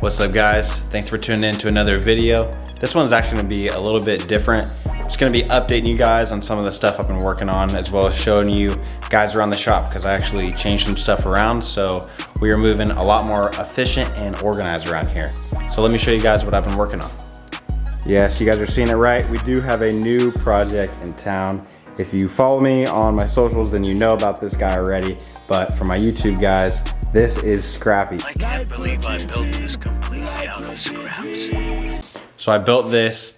What's up guys? Thanks for tuning in to another video. This one's actually gonna be a little bit different. I'm just gonna be updating you guys on some of the stuff I've been working on, as well as showing you guys around the shop, because I actually changed some stuff around, so we are moving a lot more efficient and organized around here. So let me show you guys what I've been working on. Yes, you guys are seeing it right. We do have a new project in town. If you follow me on my socials, then you know about this guy already. But for my YouTube guys, this is Scrappy. I can't believe I built this completely out of scraps. So I built this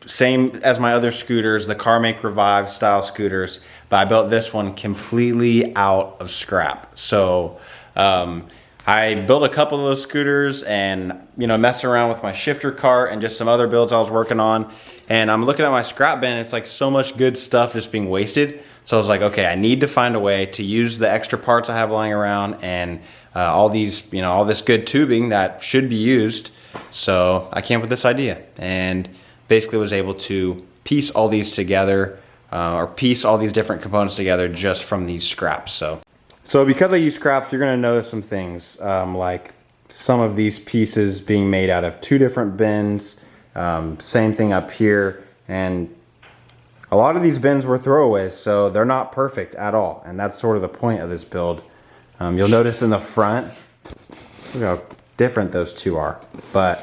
same as my other scooters, the Car Make Revive style scooters, but I built this one completely out of scrap. So I built a couple of those scooters and, you know, messing around with my shifter cart and just some other builds I was working on. And I'm looking at my scrap bin, it's like so much good stuff just being wasted. So I was like, okay, I need to find a way to use the extra parts I have lying around and all these, you know, all this good tubing that should be used. So I came up with this idea and basically was able to piece all these together or piece all these different components together just from these scraps. So because I use scraps, you're gonna notice some things like some of these pieces being made out of two different bins, same thing up here, and a lot of these bins were throwaways, so they're not perfect at all, and that's sort of the point of this build. You'll notice in the front, look how different those two are, but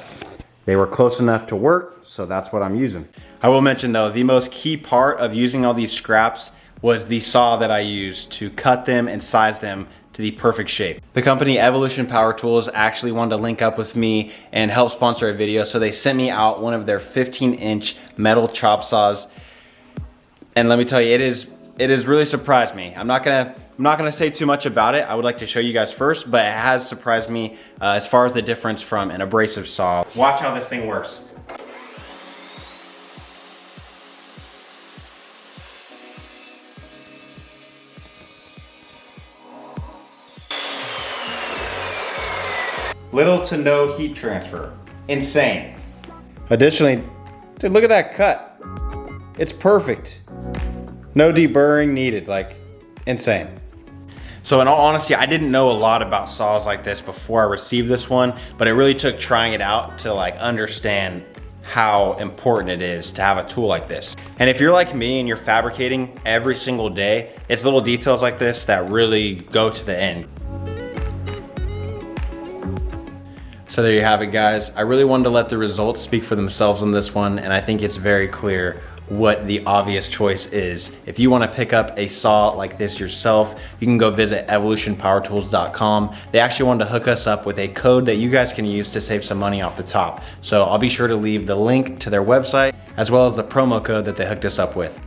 they were close enough to work, so that's what I'm using. I will mention though, the most key part of using all these scraps was the saw that I used to cut them and size them to the perfect shape. The company Evolution Power Tools actually wanted to link up with me and help sponsor a video, so they sent me out one of their 15-inch metal chop saws. And let me tell you, it has really surprised me. I'm not gonna say too much about it. I would like to show you guys first, but it has surprised me as far as the difference from an abrasive saw. Watch how this thing works. Little to no heat transfer. Insane. Additionally, dude, look at that cut. It's perfect. No deburring needed, like insane. So in all honesty, I didn't know a lot about saws like this before I received this one, but it really took trying it out to like understand how important it is to have a tool like this. And if you're like me and you're fabricating every single day, it's little details like this that really go to the end. So there you have it guys. I really wanted to let the results speak for themselves on this one, and I think it's very clear what the obvious choice is. If you want to pick up a saw like this yourself, you can go visit evolutionpowertools.com. They actually wanted to hook us up with a code that you guys can use to save some money off the top. So I'll be sure to leave the link to their website as well as the promo code that they hooked us up with.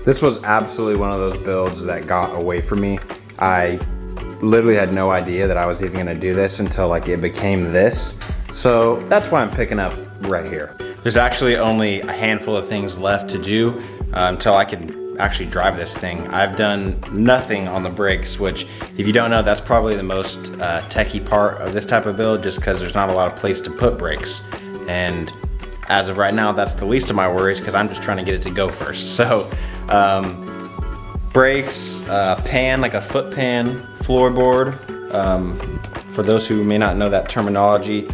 This was absolutely one of those builds that got away from me. I literally had no idea that I was even gonna do this until like it became this. So that's why I'm picking up right here. There's actually only a handful of things left to do until I can actually drive this thing. I've done nothing on the brakes, which if you don't know, that's probably the most techie part of this type of build, just because there's not a lot of place to put brakes. And as of right now, that's the least of my worries because I'm just trying to get it to go first. So brakes, pan, like a foot pan, floorboard, for those who may not know that terminology.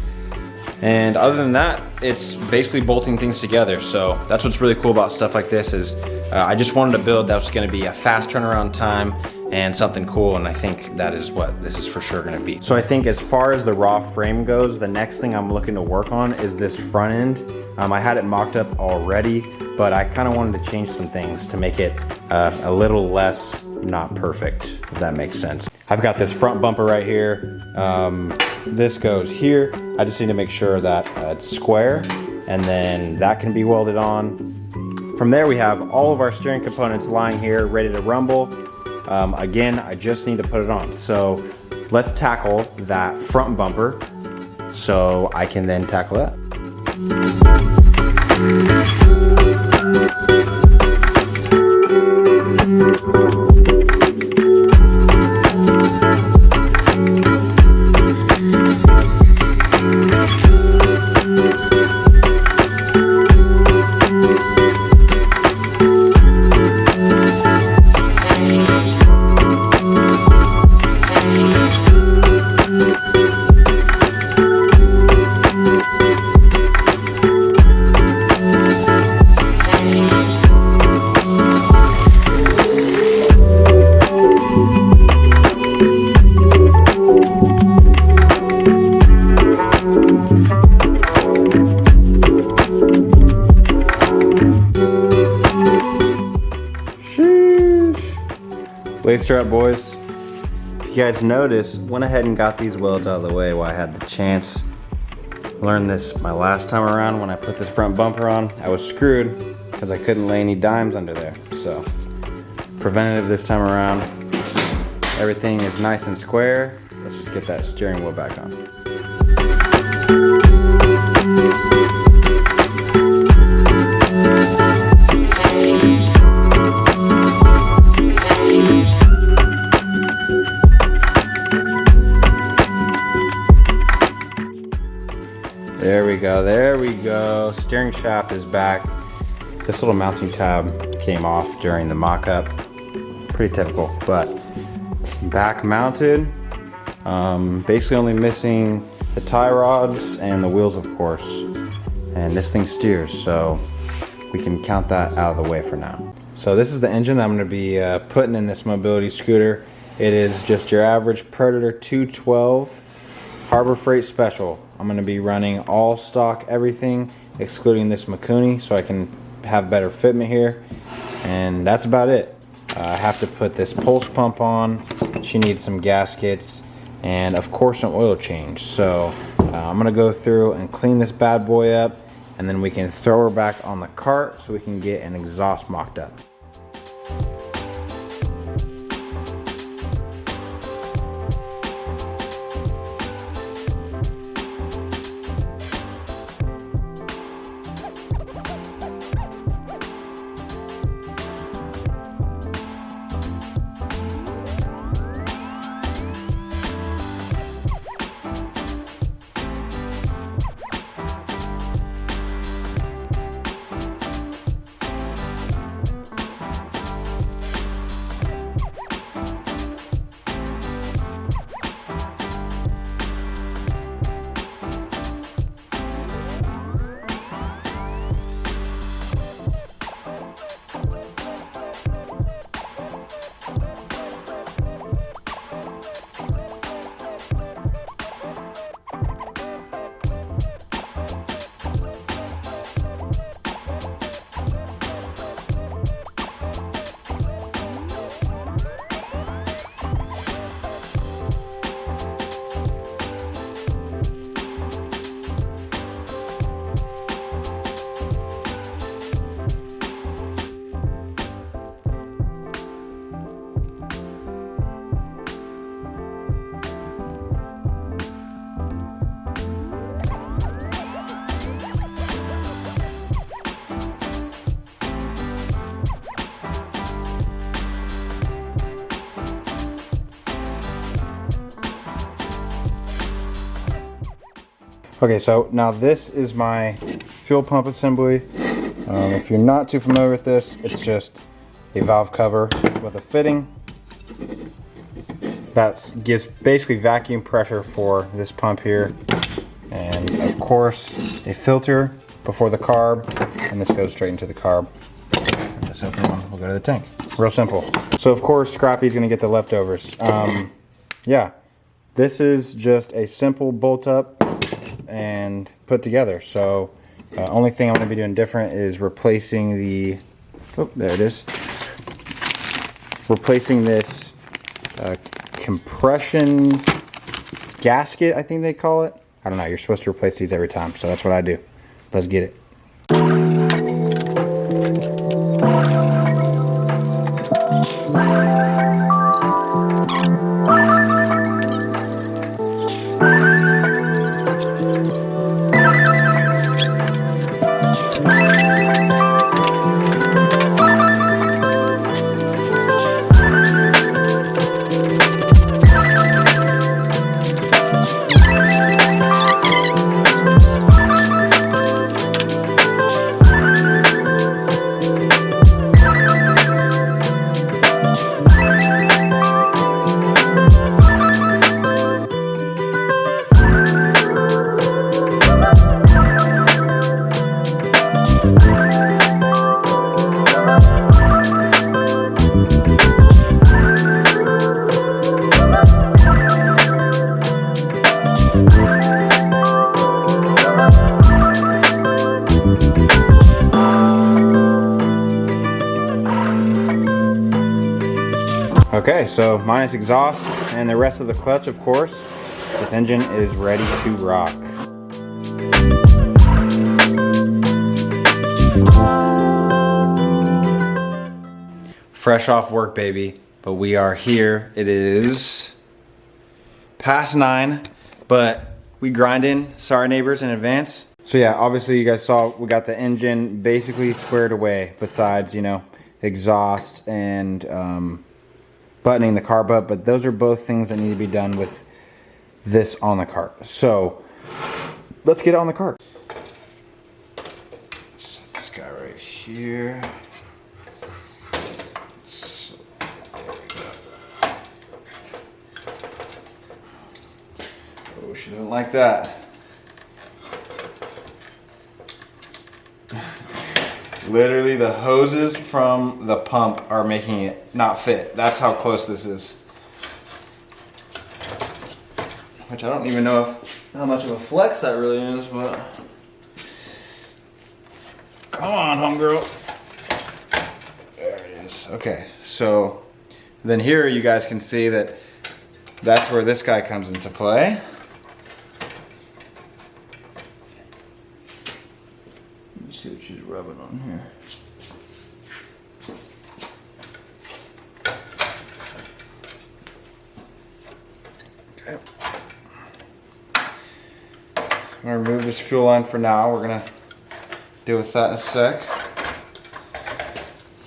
And other than that, it's basically bolting things together. So that's what's really cool about stuff like this is I just wanted a build that was gonna be a fast turnaround time and something cool, and I think that is what this is for sure gonna be. So I think as far as the raw frame goes, the next thing I'm looking to work on is this front end. I had it mocked up already, but I kind of wanted to change some things to make it a little less not perfect, if that makes sense. I've got this front bumper right here. This goes here. I just need to make sure that it's square, and then that can be welded on. From there, we have all of our steering components lying here, ready to rumble. Again, I just need to put it on. So let's tackle that front bumper so I can then tackle that. Waist her up, boys. If you guys notice, went ahead and got these welds out of the way while I had the chance. Learned this my last time around when I put this front bumper on. I was screwed because I couldn't lay any dimes under there. So, preventative this time around. Everything is nice and square. Let's just get that steering wheel back on. There we go. Steering shaft is back. This little mounting tab came off during the mock-up. Pretty typical, but back mounted. Basically only missing the tie rods and the wheels, of course. And this thing steers, so we can count that out of the way for now. So this is the engine that I'm gonna be putting in this mobility scooter. It is just your average Predator 212 Harbor Freight Special. I'm gonna be running all stock everything, excluding this Mikuni, so I can have better fitment here. And that's about it. I have to put this pulse pump on. She needs some gaskets and of course an oil change. So I'm gonna go through and clean this bad boy up, and then we can throw her back on the cart so we can get an exhaust mocked up. Okay, so now this is my fuel pump assembly. If you're not too familiar with this, it's just a valve cover with a fitting that gives basically vacuum pressure for this pump here. And of course, a filter before the carb, and this goes straight into the carb. And this open one will go to the tank. Real simple. So of course, Scrappy's gonna get the leftovers. Yeah, this is just a simple bolt up and put together. So only thing I'm going to be doing different is replacing the, oh, there it is, replacing this compression gasket, I think they call it. I don't know, you're supposed to replace these every time, so that's what I do. Let's get it. Okay, so minus exhaust and the rest of the clutch, of course, this engine is ready to rock. Fresh off work, baby, but we are here. It is past 9, but we grinding. Sorry, neighbors, in advance. So yeah, obviously you guys saw we got the engine basically squared away, besides, you know, exhaust and buttoning the carb up, but those are both things that need to be done with this on the cart. So let's get on the cart. Set this guy right here. So, there we go. Oh, she doesn't like that. Literally, the hoses from the pump are making it not fit. That's how close this is. Which I don't even know how much of a flex that really is, but... Come on, homegirl. There it is. Okay, so then here you guys can see that that's where this guy comes into play. See what she's rubbing on here. Okay. I'm gonna remove this fuel line for now. We're gonna deal with that in a sec.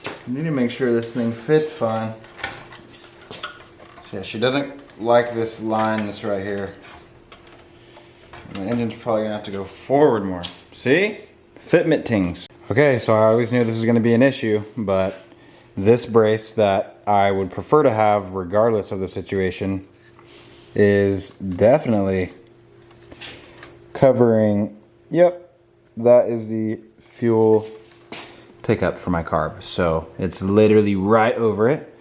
I need to make sure this thing fits fine. Yeah, she doesn't like this line that's right here. And the engine's probably gonna have to go forward more. See? Fitment tings. Okay, so I always knew this was going to be an issue, but this brace that I would prefer to have regardless of the situation is definitely covering, yep, that is the fuel pickup for my carb. So it's literally right over it.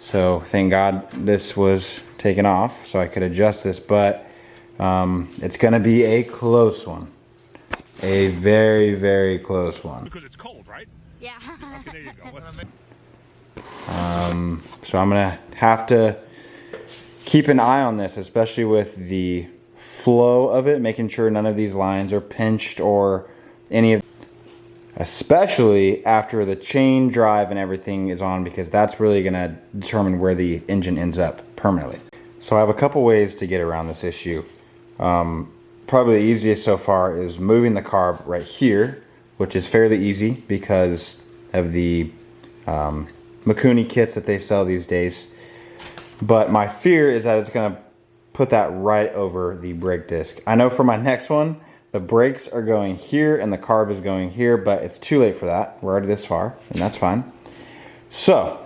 So thank God this was taken off so I could adjust this, but it's going to be a close one. A very, very close one. Because it's cold, right? Yeah. Okay, there you go. So I'm gonna have to keep an eye on this, especially with the flow of it, making sure none of these lines are pinched or any of, especially after the chain drive and everything is on, because that's really gonna determine where the engine ends up permanently. So I have a couple ways to get around this issue. Probably the easiest so far is moving the carb right here, which is fairly easy because of the Mikuni kits that they sell these days. But my fear is that it's going to put that right over the brake disc. I know for my next one, the brakes are going here and the carb is going here, but it's too late for that. We're already this far, and that's fine. So,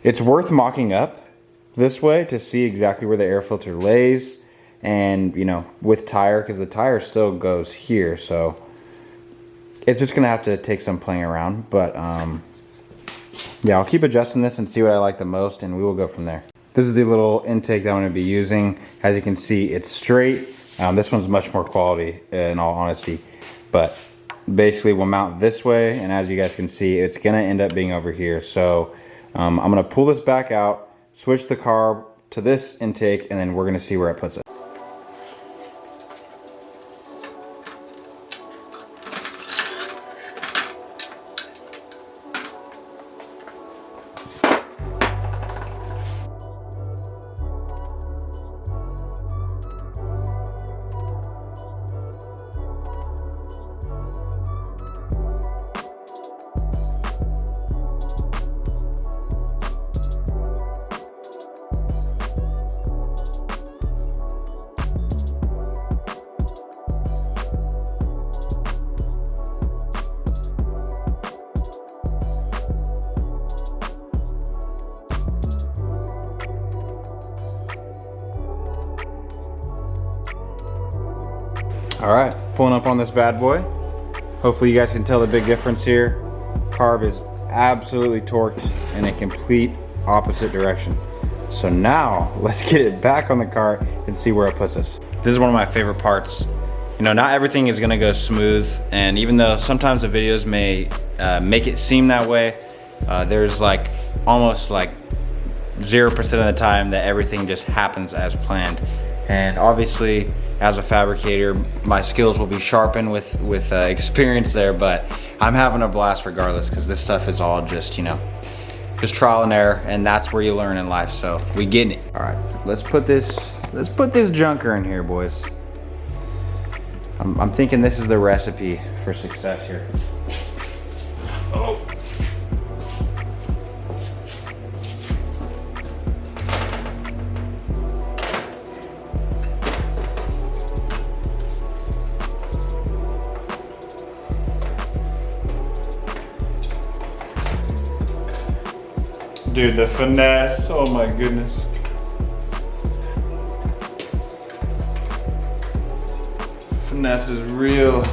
it's worth mocking up this way to see exactly where the air filter lays. And, you know, with tire, because the tire still goes here, so it's just going to have to take some playing around. But, yeah, I'll keep adjusting this and see what I like the most, and we will go from there. This is the little intake that I'm going to be using. As you can see, it's straight. This one's much more quality, in all honesty. But basically, we'll mount this way, and as you guys can see, it's going to end up being over here. So I'm going to pull this back out, switch the carb to this intake, and then we're going to see where it puts it. All right, pulling up on this bad boy. Hopefully you guys can tell the big difference here. Carb is absolutely torqued in a complete opposite direction. So now let's get it back on the cart and see where it puts us. This is one of my favorite parts. You know, not everything is gonna go smooth, and even though sometimes the videos may make it seem that way, There's like almost like 0% of the time that everything just happens as planned. And obviously, as a fabricator, my skills will be sharpened with experience there, but I'm having a blast regardless, because this stuff is all just, you know, just trial and error, and that's where you learn in life, so we getting it. All right, let's put this junker in here, boys. I'm thinking this is the recipe for success here. Oh. Dude, the finesse, oh my goodness. Finesse is real.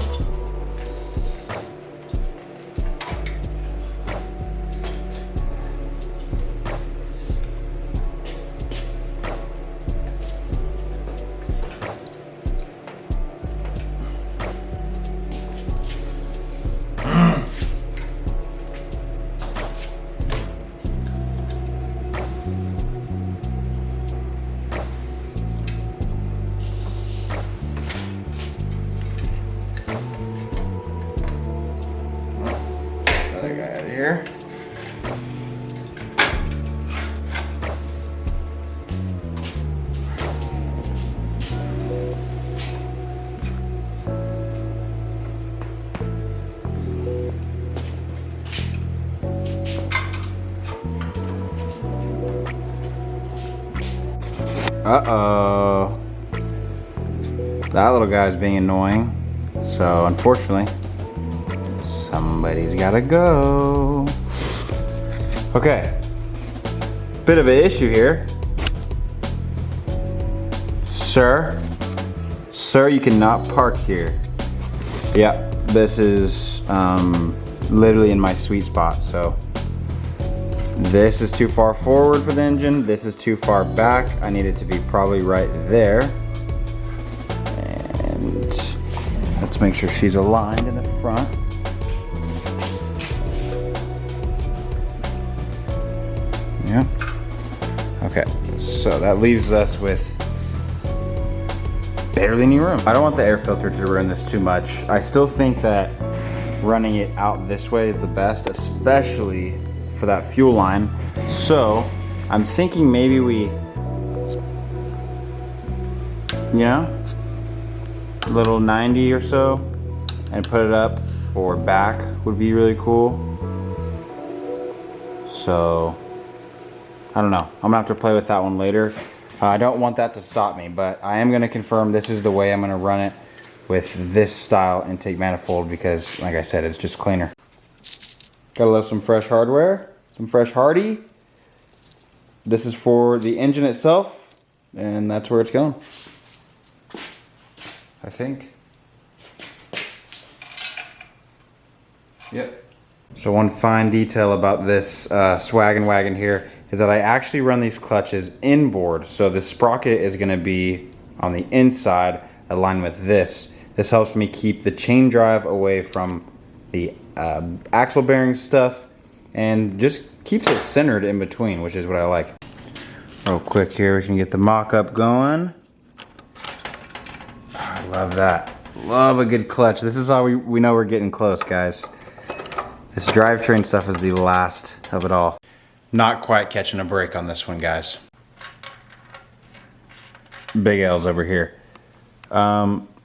Another guy out of here. Uh-oh. That little guy's being annoying. So unfortunately, somebody's gotta go. Okay. Bit of an issue here. Sir, you cannot park here. Yeah, this is literally in my sweet spot. So this is too far forward for the engine. This is too far back. I need it to be probably right there. And let's make sure she's aligned in the front. Yeah. Okay, so that leaves us with barely any room. I don't want the air filter to ruin this too much. I still think that running it out this way is the best, especially for that fuel line. So I'm thinking maybe we, a little 90 or so, and put it up or back would be really cool. So I don't know. I'm gonna have to play with that one later. I don't want that to stop me, but I am gonna confirm this is the way I'm gonna run it with this style intake manifold, because like I said, it's just cleaner. Gotta love some fresh hardware, some fresh hardy. This is for the engine itself, and that's where it's going, I think. Yep. So one fine detail about this Swaggin' Wagon here is that I actually run these clutches inboard. So the sprocket is gonna be on the inside aligned with this. This helps me keep the chain drive away from the axle bearing stuff and just keeps it centered in between, which is what I like. Real quick here, we can get the mock-up going. I love that. Love a good clutch. This is how we know we're getting close, guys. This drivetrain stuff is the last of it all. Not quite catching a break on this one, guys. Big L's over here.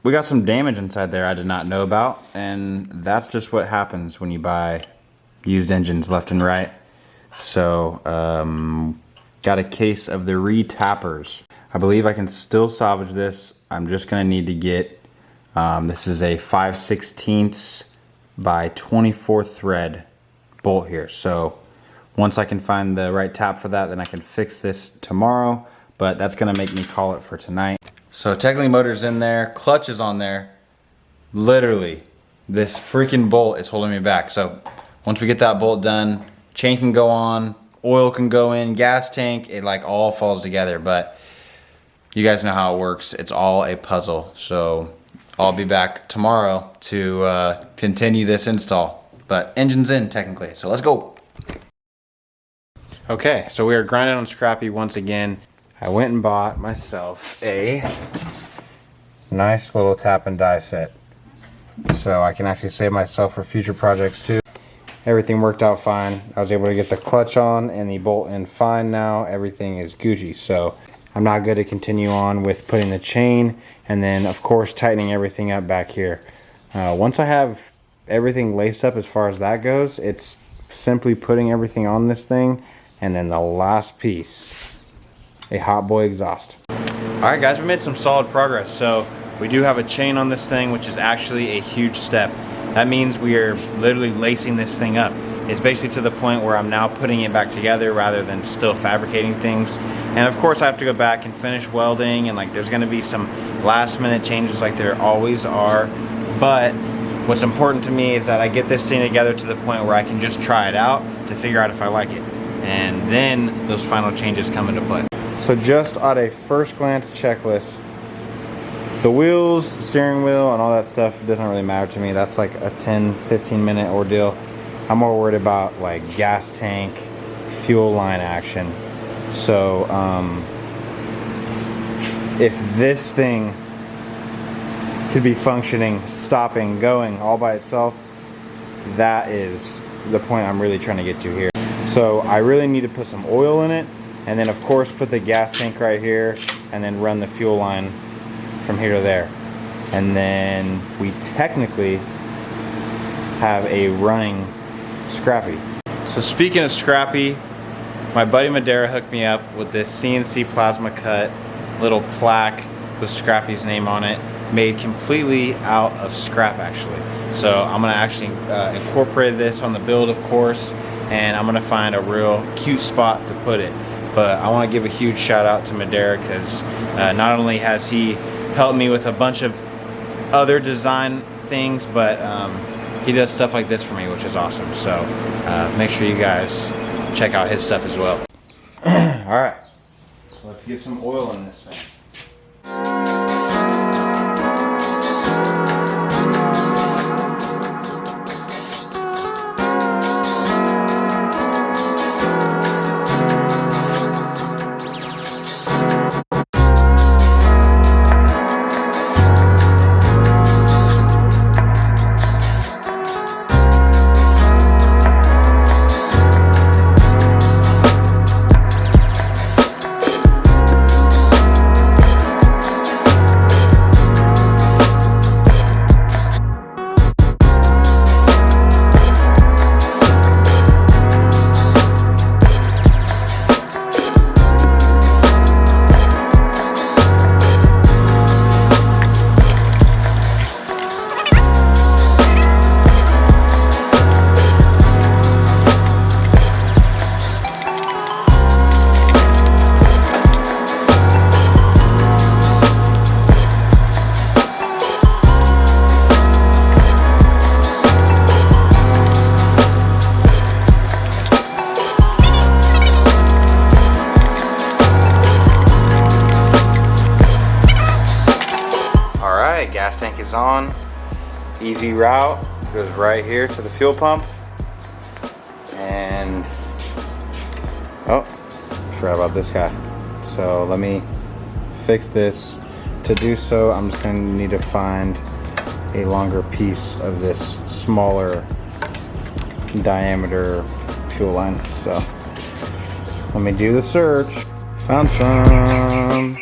We got some damage inside there I did not know about, and that's just what happens when you buy used engines left and right. So, got a case of the re-tappers. I believe I can still salvage this. I'm just gonna need to get, this is a 5/16 by 24 thread bolt here. So once I can find the right tap for that, then I can fix this tomorrow, but that's gonna make me call it for tonight. So technically motor's in there, clutch is on there. Literally, this freaking bolt is holding me back. So once we get that bolt done, chain can go on, oil can go in, gas tank, it like all falls together. But you guys know how it works. It's all a puzzle. So I'll be back tomorrow to continue this install. But engine's in technically, so let's go. Okay, so we are grinding on Scrappy once again. I went and bought myself a nice little tap and die set, so I can actually save myself for future projects too. Everything worked out fine. I was able to get the clutch on and the bolt in fine now. Everything is Gucci, so I'm not good to continue on with putting the chain and then of course tightening everything up back here. Once I have everything laced up as far as that goes, it's simply putting everything on this thing, and then the last piece, a hot boy exhaust. Alright guys, we made some solid progress. So we do have a chain on this thing, which is actually a huge step. That means we are literally lacing this thing up. It's basically to the point where I'm now putting it back together rather than still fabricating things. And of course I have to go back and finish welding, and like there's gonna be some last minute changes like there always are. But what's important to me is that I get this thing together to the point where I can just try it out to figure out if I like it. And then those final changes come into play. So just on a first glance checklist, the wheels, steering wheel, and all that stuff doesn't really matter to me. That's like a 10-15 minute ordeal. I'm more worried about like gas tank, fuel line action. So if this thing could be functioning, stopping, going all by itself, that is the point I'm really trying to get to here. So I really need to put some oil in it, and then of course put the gas tank right here, and then run the fuel line from here to there. And then we technically have a running Scrappy. So speaking of Scrappy, my buddy Madera hooked me up with this CNC plasma cut little plaque with Scrappy's name on it, made completely out of scrap actually. So I'm gonna actually incorporate this on the build, of course, and I'm gonna find a real cute spot to put it. But I want to give a huge shout out to Madera, because not only has he helped me with a bunch of other design things, but he does stuff like this for me, which is awesome. So make sure you guys check out his stuff as well. All right, let's get some oil in this thing. Gas tank is on. Easy route, goes right here to the fuel pump. And oh, forgot about this guy. So let me fix this. To do so, I'm just going to need to find a longer piece of this smaller diameter fuel line. So let me do the search. Found some.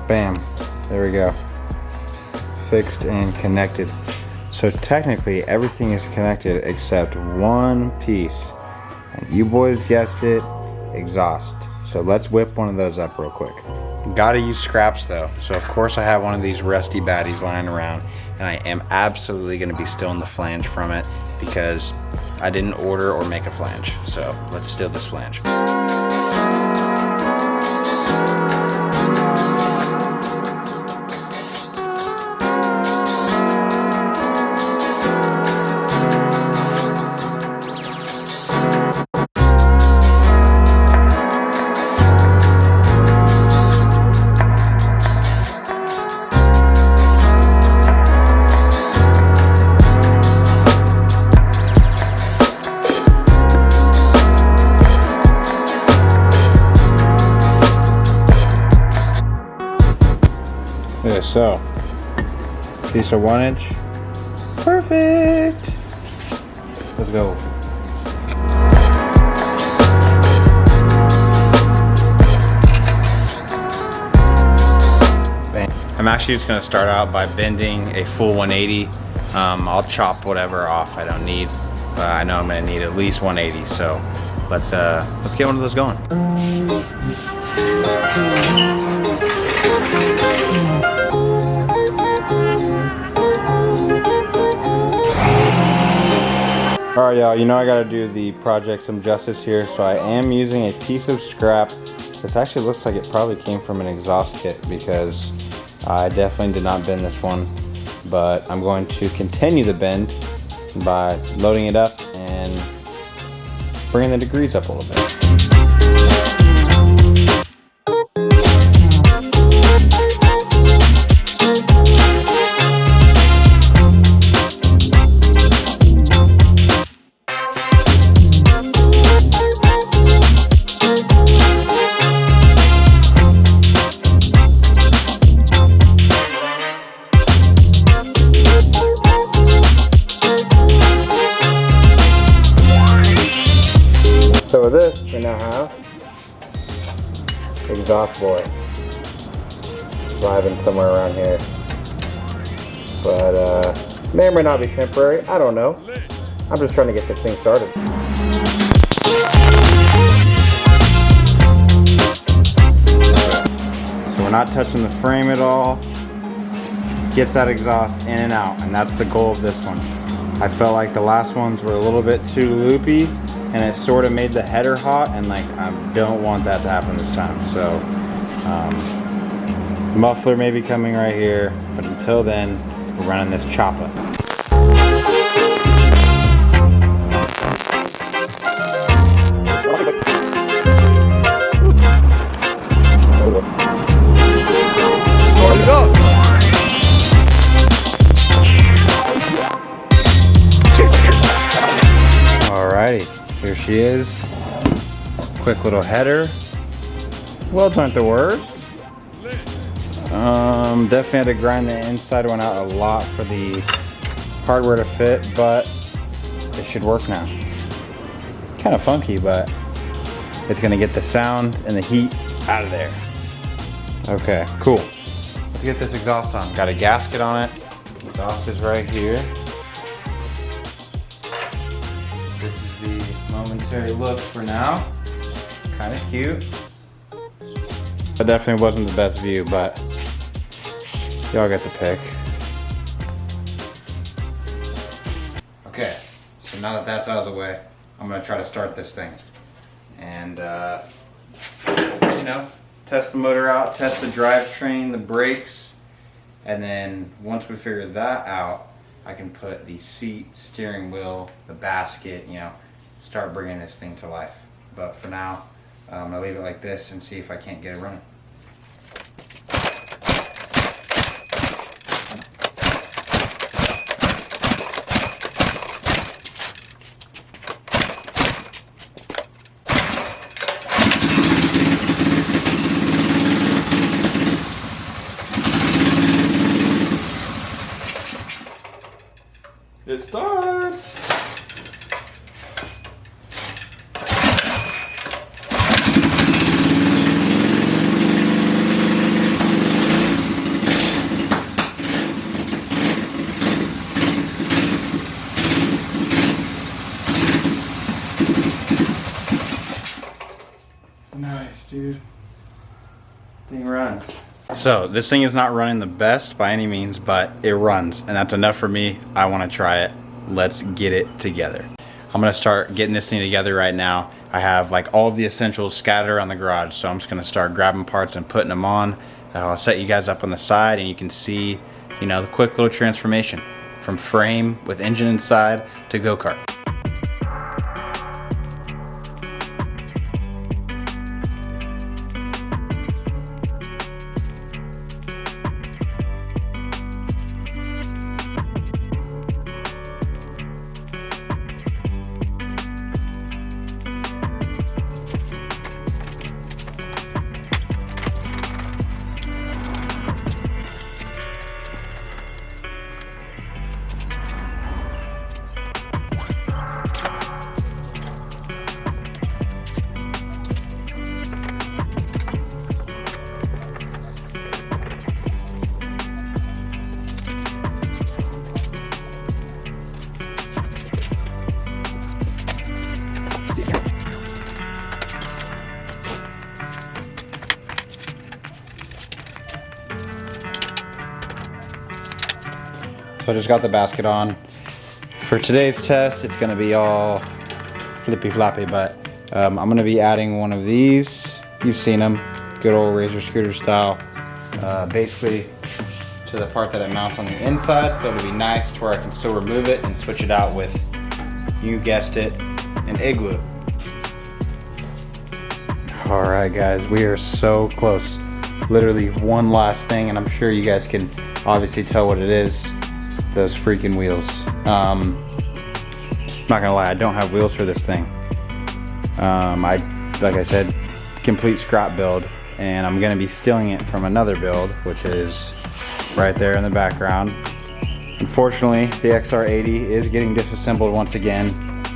Bam, there we go. Fixed and connected. So technically everything is connected except one piece, and you boys guessed it, exhaust. So let's whip one of those up real quick. Gotta use scraps though, so of course I have one of these rusty baddies lying around, and I am absolutely going to be stealing the flange from it because I didn't order or make a flange. So let's steal this flange. Piece of 1 inch. Perfect. Let's go. I'm actually just gonna start out by bending a full 180. I'll chop whatever off I don't need, but I know I'm gonna need at least 180. So let's get one of those going. All right, y'all, you know I gotta do the project some justice here, so I am using a piece of scrap. This actually looks like it probably came from an exhaust kit because I definitely did not bend this one, but I'm going to continue the bend by loading it up and bringing the degrees up a little bit. So with this, we now have exhaust boy driving somewhere around here, but may or may not be temporary. I don't know. I'm just trying to get this thing started. So we're not touching the frame at all. Gets that exhaust in and out, and that's the goal of this one. I felt like the last ones were a little bit too loopy, and it sort of made the header hot, and like I don't want that to happen this time. So muffler may be coming right here, but until then we're running this chopper. Start it up. Alrighty, here she is. Quick little header. Welds aren't the worst. Definitely had to grind the inside one out a lot for the hardware to fit, but it should work now. Kind of funky, but it's gonna get the sound and the heat out of there. Okay, cool. Let's get this exhaust on. Got a gasket on it. Exhaust is right here. This is the momentary look for now. Kind of cute. That definitely wasn't the best view, but y'all get the pick. Okay, so now that that's out of the way, I'm gonna try to start this thing. And, you know, test the motor out, test the drivetrain, the brakes, and then once we figure that out, I can put the seat, steering wheel, the basket, you know, start bringing this thing to life. But for now, I'm gonna leave it like this and see if I can't get it running. It starts. Nice, dude. Thing runs. So this thing is not running the best by any means, but it runs, and that's enough for me. I want to try it. Let's get it together. I'm gonna start getting this thing together right now. I have like all of the essentials scattered around the garage, so I'm just gonna start grabbing parts and putting them on. I'll set you guys up on the side, and you can see, you know, the quick little transformation from frame with engine inside to go-kart. So I just got the basket on. For today's test, it's gonna be all flippy floppy, but I'm gonna be adding one of these. You've seen them, good old razor scooter style. Basically to the part that it mounts on the inside, so it'll be nice to where I can still remove it and switch it out with, you guessed it, an igloo. All right guys, we are so close. Literally one last thing, and I'm sure you guys can obviously tell what it is. Those freaking wheels. Not gonna lie, I don't have wheels for this thing. Like I said, complete scrap build, and I'm gonna be stealing it from another build, which is right there in the background. Unfortunately, the XR80 is getting disassembled once again.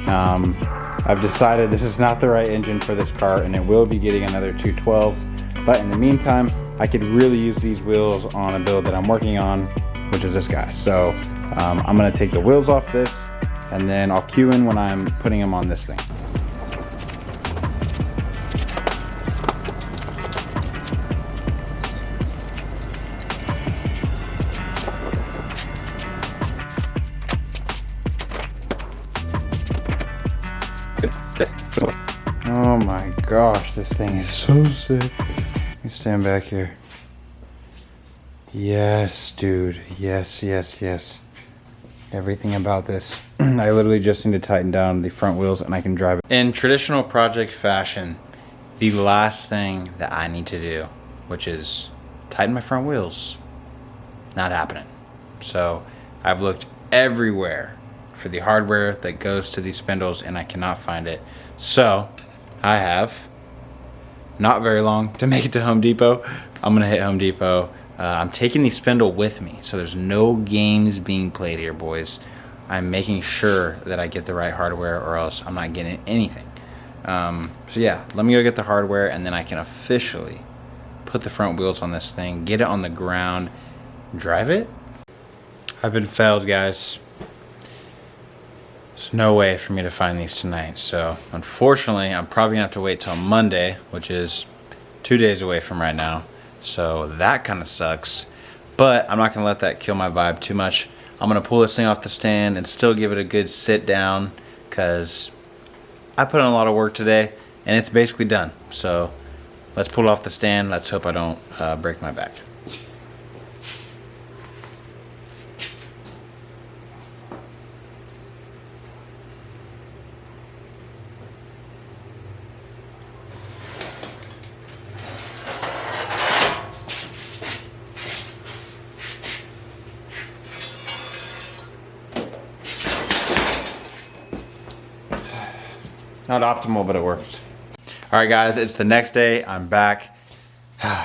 I've decided this is not the right engine for this car, and it will be getting another 212. But in the meantime, I could really use these wheels on a build that I'm working on, which is this guy. So I'm gonna take the wheels off this, and then I'll cue in when I'm putting them on this thing. Oh my gosh, this thing is so sick. Let me stand back here. Yes, dude. Yes, yes, yes. Everything about this. I literally just need to tighten down the front wheels and I can drive it. In traditional project fashion, the last thing that I need to do, which is tighten my front wheels, not happening. So I've looked everywhere for the hardware that goes to these spindles and I cannot find it. So I have not very long to make it to Home Depot. I'm gonna hit Home Depot. I'm taking the spindle with me, so there's no games being played here, boys. I'm making sure that I get the right hardware, or else I'm not getting anything. So yeah, let me go get the hardware, and then I can officially put the front wheels on this thing, get it on the ground, drive it. I've been failed, guys. There's no way for me to find these tonight, so unfortunately I'm probably gonna have to wait till Monday, which is 2 days away from right now. So that kind of sucks, but I'm not gonna let that kill my vibe too much. I'm gonna pull this thing off the stand and still give it a good sit down, because I put in a lot of work today and it's basically done. So let's pull it off the stand. Let's hope I don't break my back. Not optimal, but it works. All right, guys, it's the next day. I'm back.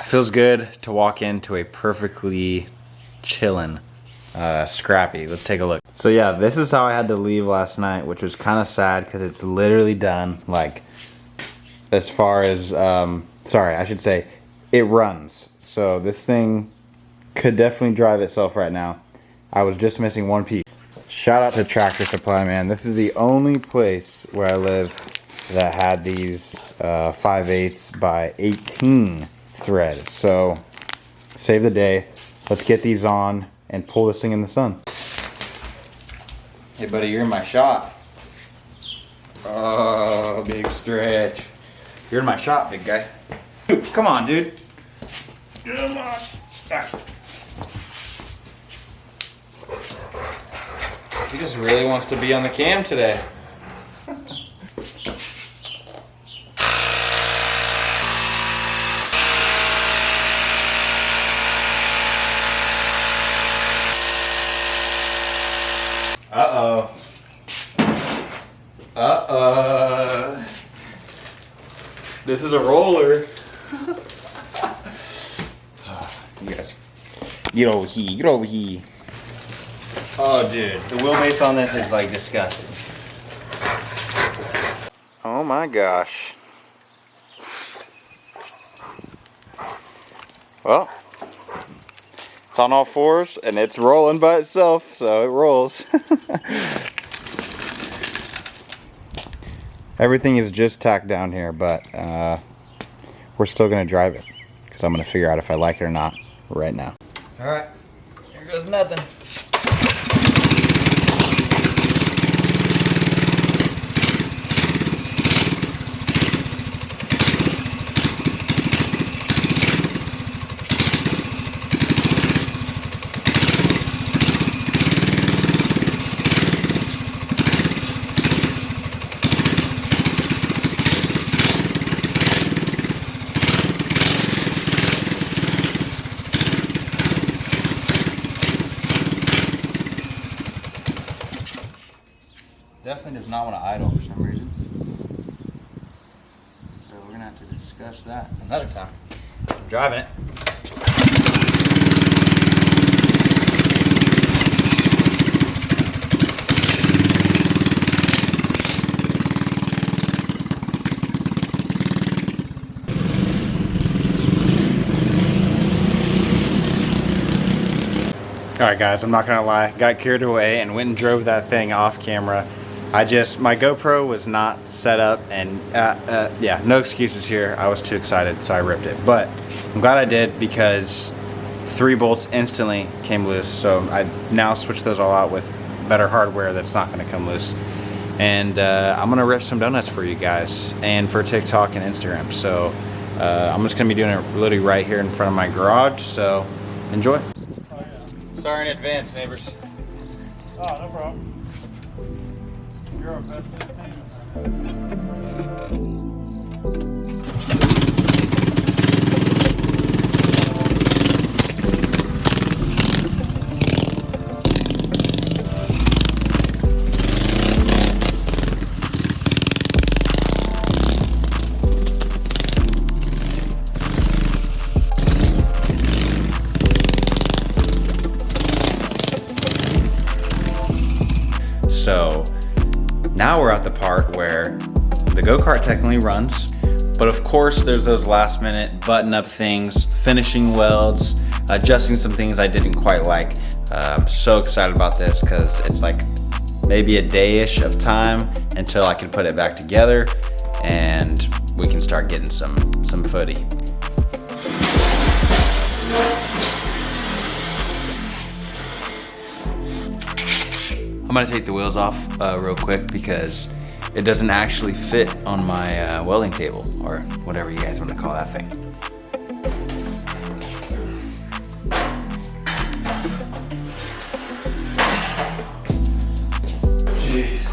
Feels good to walk into a perfectly chillin' scrappy. Let's take a look. So yeah, this is how I had to leave last night, which was kind of sad because it's literally done. Like, as far as, sorry, I should say, it runs. So this thing could definitely drive itself right now. I was just missing one piece. Shout out to Tractor Supply, man. This is the only place where I live that had these 5/8 by 18 thread. So save the day. Let's get these on and pull this thing in the sun. Hey buddy, you're in my shot. Oh, big stretch. You're in my shot, big guy. Dude, come on, dude. Get in my shot. He just really wants to be on the cam today. Uh-oh. Uh-oh. This is a roller. You guys, get over here, get over here. Oh, dude, the wheelbase on this is like disgusting. Oh my gosh. Well, it's on all fours and it's rolling by itself, so it rolls. Everything is just tacked down here, but we're still gonna drive it because I'm gonna figure out if I like it or not right now. All right, here goes nothing. definitely does not want to idle for some reason. So we're gonna have to discuss that another time. I'm driving it. All right, guys, I'm not gonna lie. Got carried away and went and drove that thing off camera. My GoPro was not set up, and yeah, no excuses here. I was too excited, so I ripped it. But I'm glad I did because 3 bolts instantly came loose. So I now switched those all out with better hardware that's not gonna come loose. And I'm gonna rip some donuts for you guys and for TikTok and Instagram. So I'm just gonna be doing it literally right here in front of my garage. So enjoy. Sorry in advance, neighbors. Oh, no problem. You're our best So now we're at the part where the go-kart technically runs, but of course there's those last minute button up things, finishing welds, adjusting some things I didn't quite like. I'm so excited about this because it's like maybe a day-ish of time until I can put it back together and we can start getting some footy. I'm gonna take the wheels off real quick because it doesn't actually fit on my welding table or whatever you guys want to call that thing. Jeez.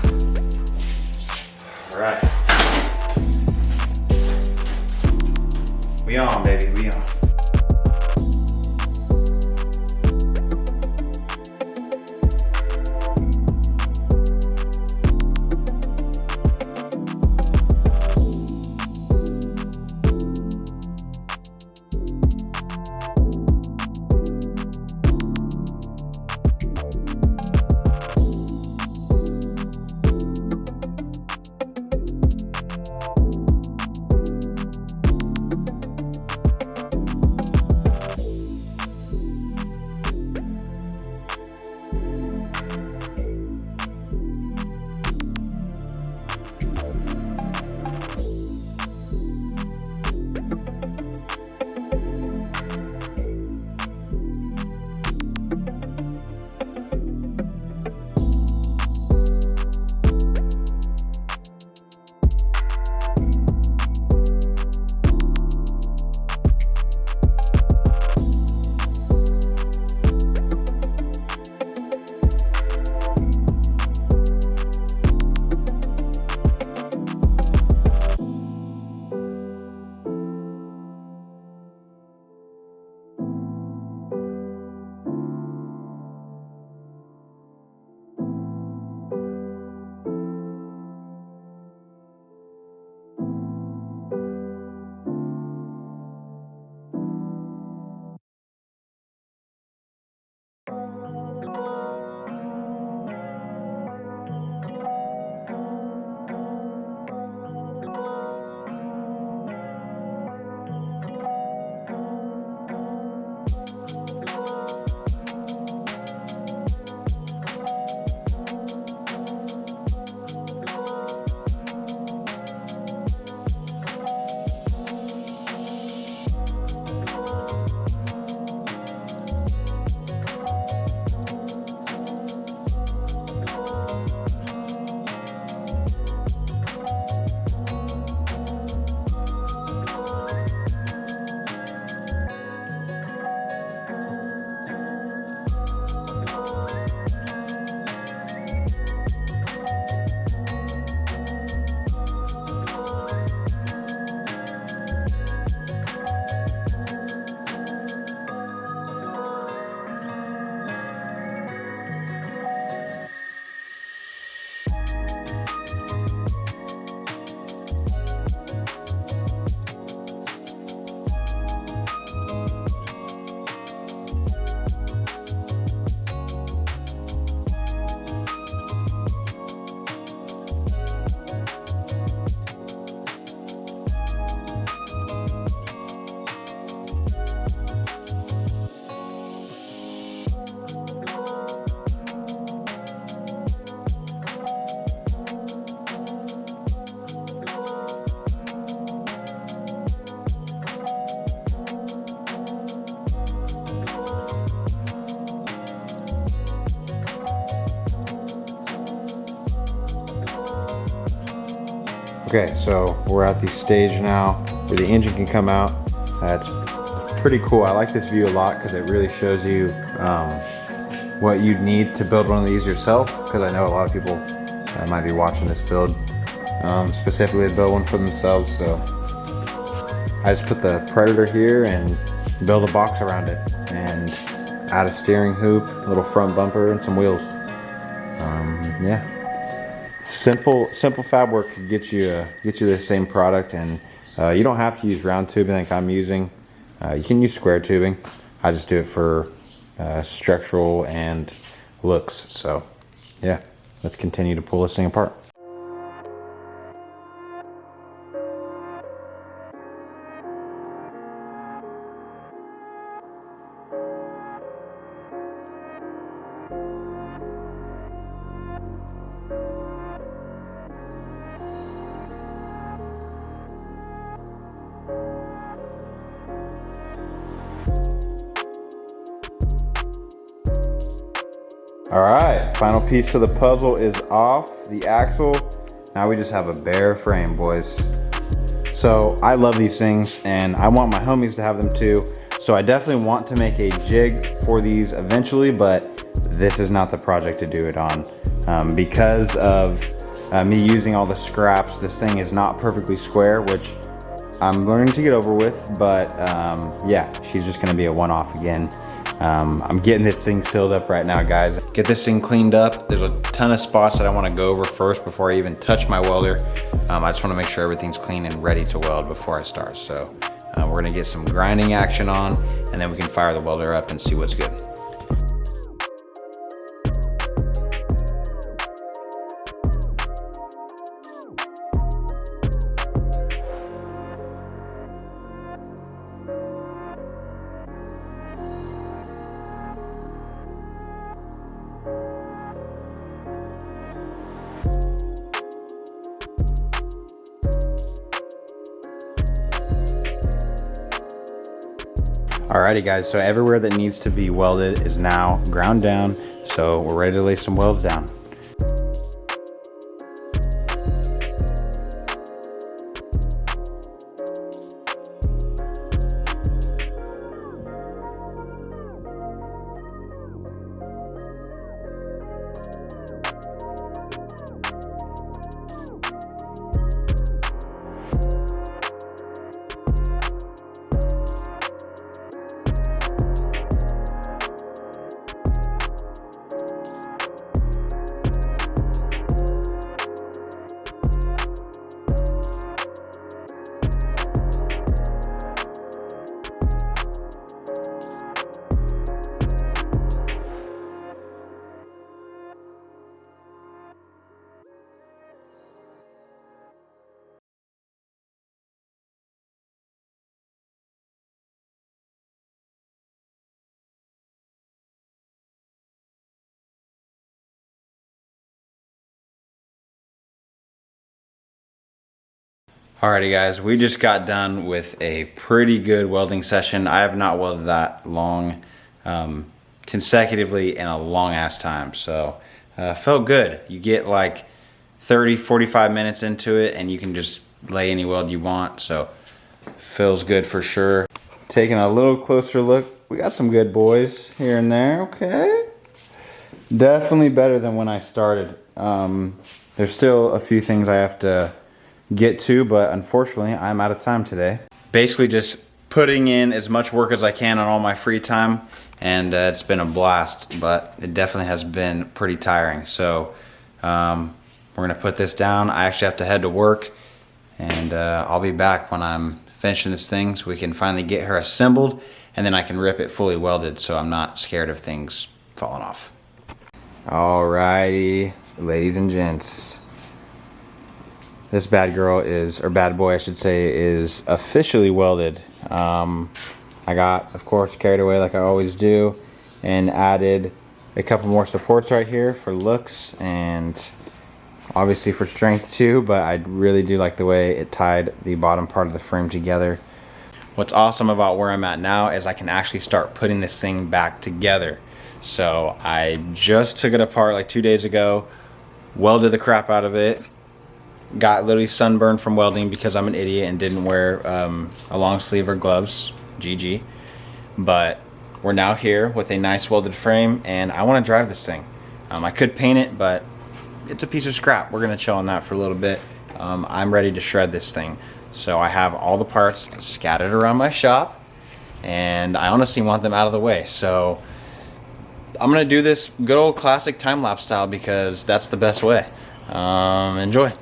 All right. We on, baby, we on. Okay, so we're at the stage now where the engine can come out. It's pretty cool. I like this view a lot because it really shows you what you'd need to build one of these yourself, because I know a lot of people might be watching this build specifically to build one for themselves. So I just put the Predator here and build a box around it and add a steering hoop, a little front bumper, and some wheels. Yeah. Simple fab work could get you the same product, and you don't have to use round tubing like I'm using. You can use square tubing. I just do it for structural and looks. So yeah, let's continue to pull this thing apart. All right, final piece of the puzzle is off, the axle. Now we just have a bare frame, boys. So I love these things and I want my homies to have them too. So I definitely want to make a jig for these eventually, but this is not the project to do it on. Because of me using all the scraps, this thing is not perfectly square, which I'm learning to get over with, but yeah, she's just gonna be a one-off again. I'm getting this thing sealed up right now, guys. Get this thing cleaned up. There's a ton of spots that I want to go over first before I even touch my welder. I just want to make sure everything's clean and ready to weld before I start. So we're gonna get some grinding action on, and then we can fire the welder up and see what's good. Alrighty guys, so everywhere that needs to be welded is now ground down, so we're ready to lay some welds down. Alrighty guys, we just got done with a pretty good welding session. I have not welded that long consecutively in a long ass time, so felt good. You get like 30-45 minutes into it and you can just lay any weld you want, so feels good for sure. Taking a little closer look, we got some good boys here and there. Okay, definitely better than when I started. There's still a few things I have to get to, but unfortunately I'm out of time today. Basically just putting in as much work as I can on all my free time, and it's been a blast, but it definitely has been pretty tiring. So we're gonna put this down. I actually have to head to work, and I'll be back when I'm finishing this thing so we can finally get her assembled, and then I can rip it fully welded so I'm not scared of things falling off. Alrighty, ladies and gents. This bad girl is, or bad boy I should say, is officially welded. I got, of course, carried away like I always do and added a couple more supports right here for looks and obviously for strength too, but I really do like the way it tied the bottom part of the frame together. What's awesome about where I'm at now is I can actually start putting this thing back together. So I just took it apart like 2 days ago, welded the crap out of it, got literally sunburned from welding because I'm an idiot and didn't wear a long sleeve or gloves. GG. But we're now here with a nice welded frame, and I want to drive this thing. I could paint it, but it's a piece of scrap. We're gonna chill on that for a little bit. I'm ready to shred this thing. So I have all the parts scattered around my shop, and I honestly want them out of the way. So I'm gonna do this good old classic time-lapse style because that's the best way. Enjoy.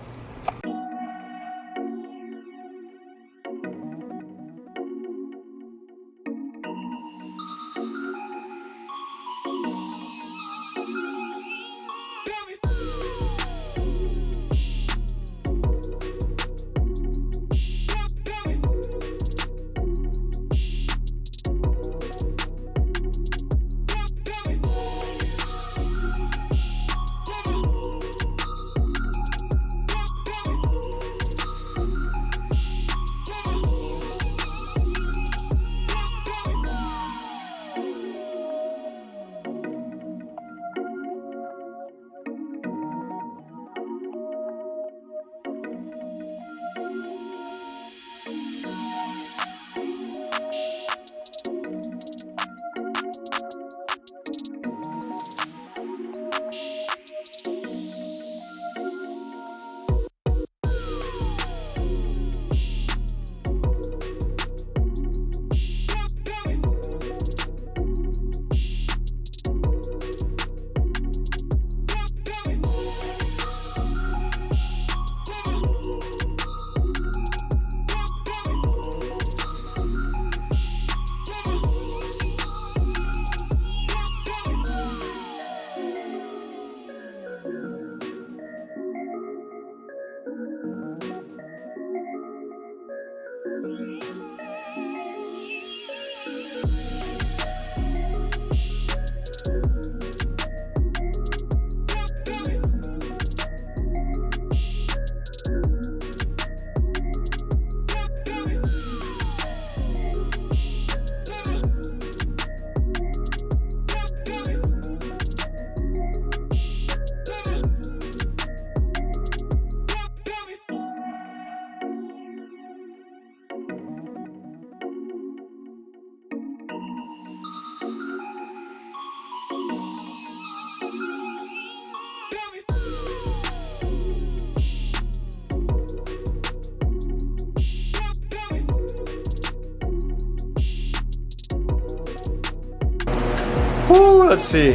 Woo, let's see.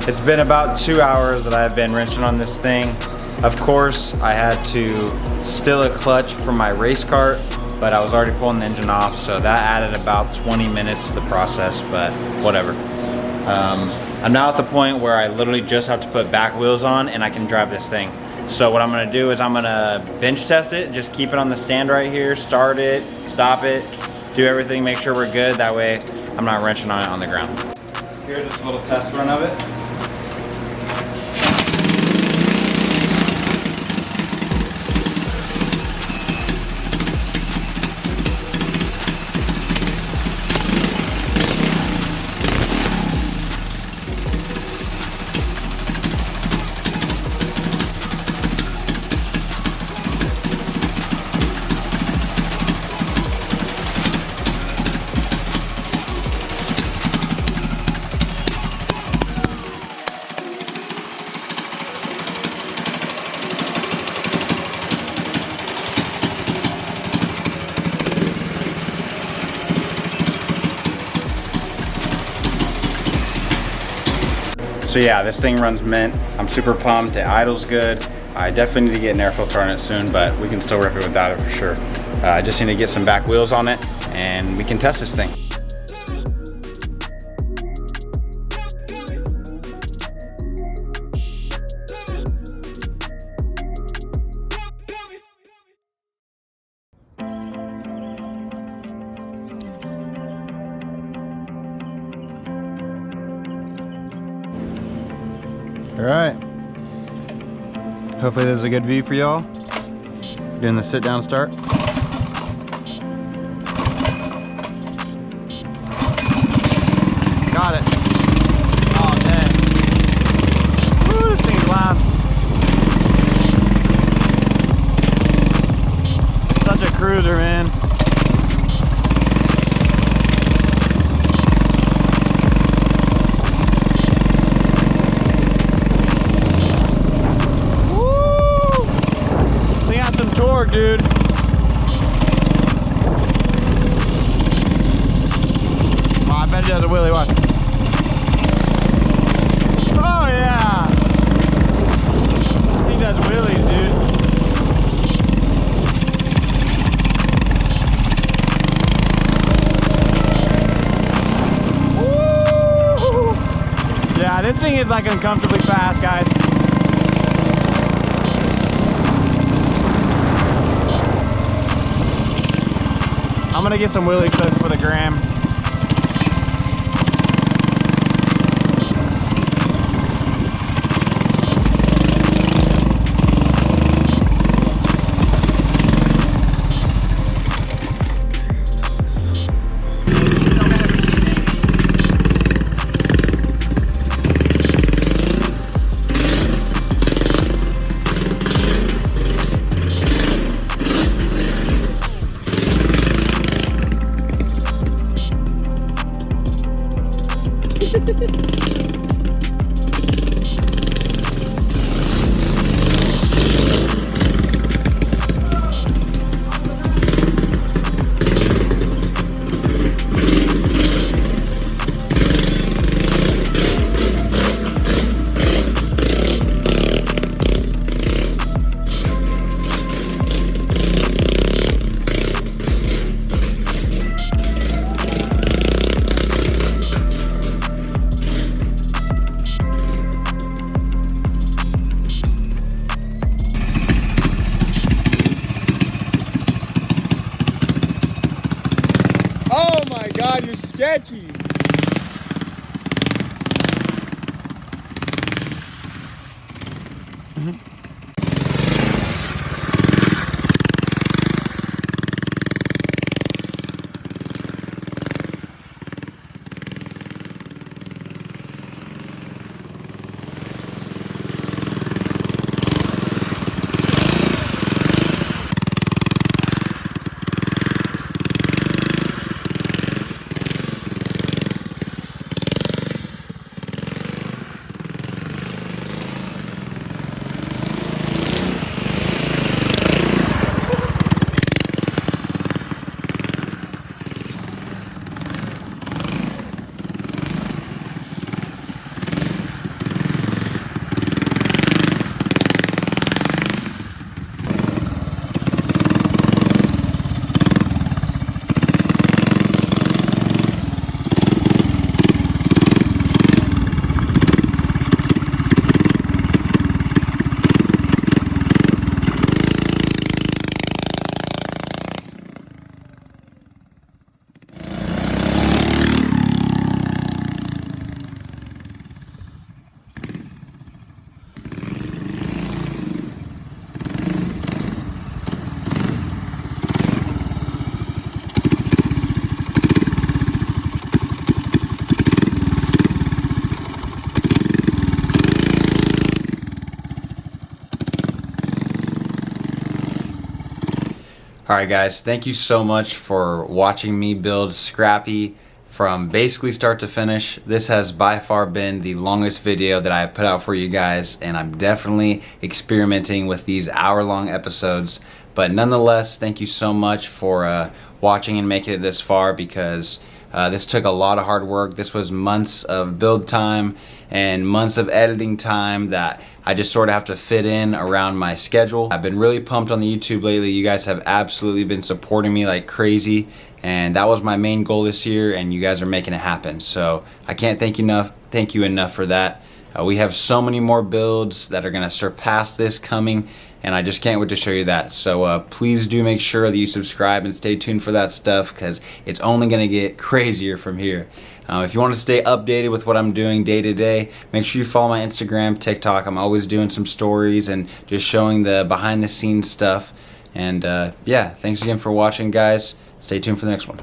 It's been about 2 hours that I've been wrenching on this thing. Of course, I had to steal a clutch from my race cart, but I was already pulling the engine off, so that added about 20 minutes to the process, but whatever. I'm now at the point where I literally just have to put back wheels on and I can drive this thing. So what I'm gonna do is I'm gonna bench test it, just keep it on the stand right here, start it, stop it, do everything, make sure we're good. That way I'm not wrenching on it on the ground. Here's just a little test run of it. So yeah, this thing runs mint. I'm super pumped. It idles good. I definitely need to get an air filter on it soon, but we can still rip it without it for sure. I just need to get some back wheels on it and we can test this thing. All right. Hopefully this is a good view for y'all. Doing the sit down start. Got it. Oh, dang. Woo, this thing's loud. dude. Oh, I bet he does a wheelie. Watch. Oh yeah. He does wheelies, dude. Woo! Yeah, this thing is like uncomfortably fast, guys. I'm gonna get some wheelie clips for the gram. Oh my God, you're sketchy. Alright guys, thank you so much for watching me build Scrappy from basically start to finish. This has by far been the longest video that I have put out for you guys, and I'm definitely experimenting with these hour-long episodes. But nonetheless, thank you so much for watching and making it this far, because this took a lot of hard work. This was months of build time and months of editing time that I just sort of have to fit in around my schedule. I've been really pumped on the YouTube lately. You guys have absolutely been supporting me like crazy, and that was my main goal this year, and you guys are making it happen. So I can't thank you enough for that. We have so many more builds that are gonna surpass this coming, and I just can't wait to show you that. So please do make sure that you subscribe and stay tuned for that stuff, because it's only gonna get crazier from here. If you want to stay updated with what I'm doing day to day, make sure you follow my Instagram, TikTok. I'm always doing some stories and just showing the behind the scenes stuff. And yeah, thanks again for watching, guys. Stay tuned for the next one.